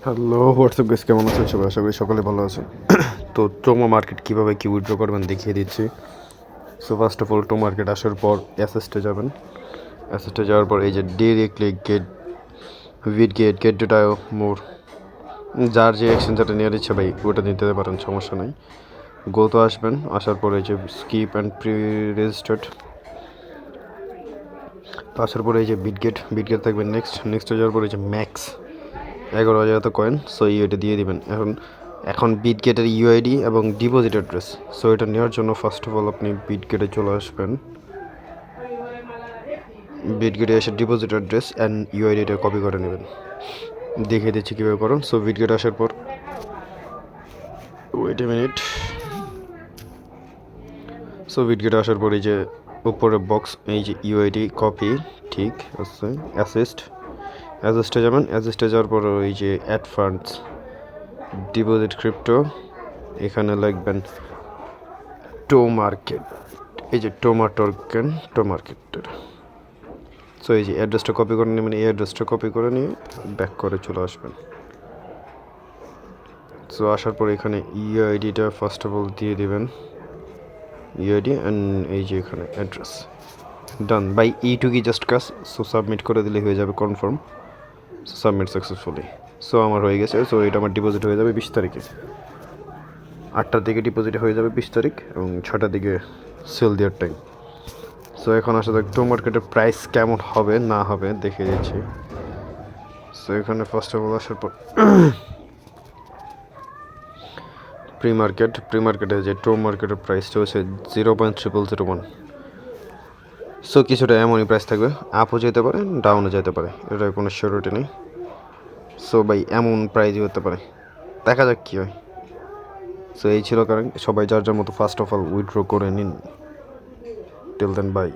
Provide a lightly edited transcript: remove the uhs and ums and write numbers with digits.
Hello WhatsApp guys, কেমন আছেন সবাই? আশা করি সকালে ভালো আছেন। তো টোমো মার্কেট কীভাবে কি উইথড্র করবেন দেখিয়ে দিচ্ছি। So first of all to market আসার পর অ্যাসেস্টে যাবেন। অ্যাসেস্টে যাওয়ার পর এই যে ডিরেক্টলি গেট ডেটাও মোর, যার যে এক্সচেঞ্জারটা নেওয়ার ইচ্ছা ভাই ওটা নিতে পারেন, সমস্যা নেই। গোতে আসবেন, আসার পরে এই যে স্কিপ অ্যান্ড প্রি রেজিস্টার্ড, তো আসার পরে এই যে বিটগেট থাকবেন। নেক্সটে যাওয়ার পরে এই যে ম্যাক্স 11,000 তো কয়েন, সো এটা দিয়ে দিবেন। এখন বিটগেটের ইউআইডি এবং ডিপোজিট অ্যাড্রেস, সো এটা নেওয়ার জন্য ফার্স্ট অফ অল আপনি বিটগেটে চলে আসবেন। বিটগেটে এসে ডিপোজিট অ্যাড্রেস অ্যান্ড ইউআইডিটা কপি করে নেবেন। দেখিয়ে দিচ্ছি কীভাবে করুন। সো বিটগেট আসার পর wait a minute. So Bitget আসার পর এই যে উপরে বক্স, এই যে ইউআইডি কপি, ঠিক আছে। অ্যাসেস্টে যাবেন। অ্যাসেস্টে যাওয়ার পর এই যে অ্যাড ফান্ডস ডিপোজিট ক্রিপ্টো, এখানে লিখবেন টো মার্কেট, এই যে টো মার্কেটের। সো এই যে অ্যাড্রেসটা কপি করে নেবেন, এই অ্যাড্রেসটা কপি করে নিয়ে ব্যাক করে চলে আসবেন। সো আসার পর এখানে ইউআইডিটা ফার্স্ট অফ অল দিয়ে দেবেন, ইউআইডি অ্যান্ড এই যে এখানে অ্যাড্রেস। ডান বাই এইটুকুই জাস্ট কাজ। সো সাবমিট করে দিলে হয়ে যাবে confirm. So submit successfully. So আমার হয়ে গেছে। সো এটা আমার ডিপোজিট হয়ে যাবে 20 তারিখে। 8টার দিকে ডিপোজিট হয়ে যাবে 20 তারিখ এবং 6টার দিকে সেল দেওয়ার টাইম। সো এখন আসা যাক টো মার্কেটের প্রাইস কেমন হবে না হবে দেখিয়ে দিচ্ছি। সো এখানে ফার্স্ট অফ অল আসার পর প্রি মার্কেটে যে টো মার্কেটের প্রাইসটা হচ্ছে 0.0001। সো কিছুটা এমনই প্রাইস থাকবে, আপও যেতে পারে ডাউনও যেতে পারে, এটা কোনো সিওরিটি নেই। সো ভাই এমন প্রাইজই হতে পারে, দেখা যাক কী হয়। সো এই ছিল কারণ, সবাই যার যার মতো ফার্স্ট অফ অল উইথড্র করে নিন। Till then by.